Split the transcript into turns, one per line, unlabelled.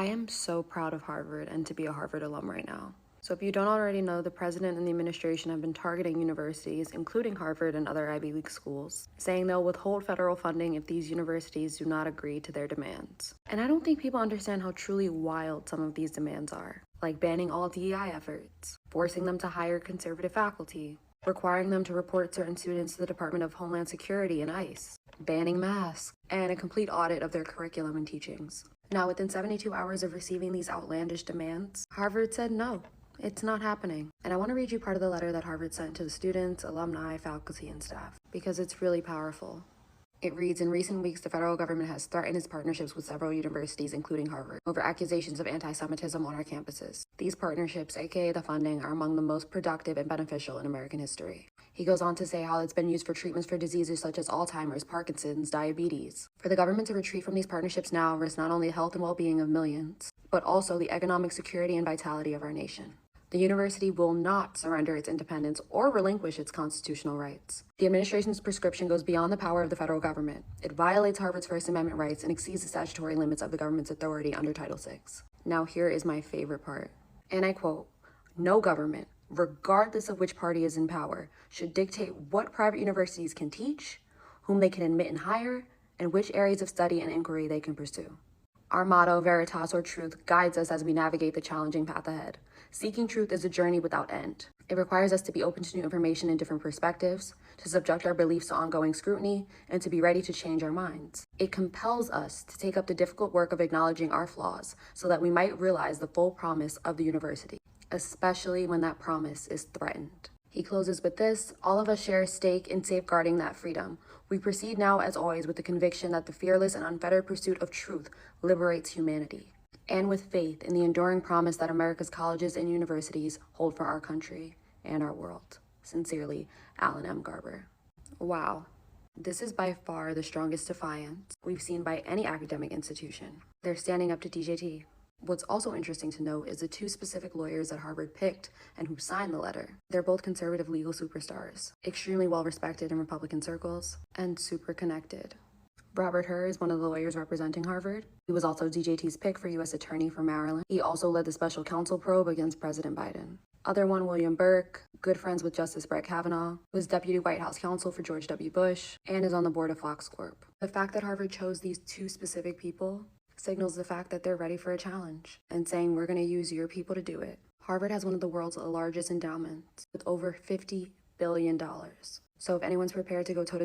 I am so proud of Harvard and to be a Harvard alum right now. So if you don't already know, the president and the administration have been targeting universities, including Harvard and other Ivy League schools, saying they'll withhold federal funding if these universities do not agree to their demands. And I don't think people understand how truly wild some of these demands are, like banning all DEI efforts, forcing them to hire conservative faculty, requiring them to report certain students to the Department of Homeland Security and ICE, banning masks, and a complete audit of their curriculum and teachings. Now, within 72 hours of receiving these outlandish demands, Harvard said no, it's not happening. And I want to read you part of the letter that Harvard sent to the students, alumni, faculty, and staff, because it's really powerful. It reads, in recent weeks, the federal government has threatened its partnerships with several universities, including Harvard, over accusations of anti-Semitism on our campuses. These partnerships, aka the funding, are among the most productive and beneficial in American history. He goes on to say how it's been used for treatments for diseases such as Alzheimer's, Parkinson's, diabetes. For the government to retreat from these partnerships now risks not only the health and well-being of millions, but also the economic security and vitality of our nation. The university will not surrender its independence or relinquish its constitutional rights. The administration's prescription goes beyond the power of the federal government. It violates Harvard's First Amendment rights and exceeds the statutory limits of the government's authority under Title VI. Now here is my favorite part, and I quote, "No government, regardless of which party is in power, should dictate what private universities can teach, whom they can admit and hire, and which areas of study and inquiry they can pursue." Our motto, Veritas or Truth, guides us as we navigate the challenging path ahead. Seeking truth is a journey without end. It requires us to be open to new information and different perspectives, to subject our beliefs to ongoing scrutiny, and to be ready to change our minds. It compels us to take up the difficult work of acknowledging our flaws so that we might realize the full promise of the university, especially when that promise is threatened. He closes with this: all of us share a stake in safeguarding that freedom. We proceed now, as always, with the conviction that the fearless and unfettered pursuit of truth liberates humanity, and with faith in the enduring promise that America's colleges and universities hold for our country and our world. Sincerely, Alan M. Garber. Wow. This is by far the strongest defiance we've seen by any academic institution. They're standing up to DJT. What's also interesting to note is the two specific lawyers that Harvard picked and who signed the letter. They're both conservative legal superstars, extremely well respected in Republican circles, and super connected. Robert Hur is one of the lawyers representing Harvard. He was also DJT's pick for U.S. Attorney for Maryland. He also led the special counsel probe against President Biden. Other one, William Burke, good friends with Justice Brett Kavanaugh, was Deputy White House counsel for George W. Bush, and is on the board of Fox Corp. The fact that Harvard chose these two specific people signals the fact that they're ready for a challenge and saying, we're going to use your people to do it. Harvard has one of the world's largest endowments with over $50 billion. So if anyone's prepared to go toe-to-toe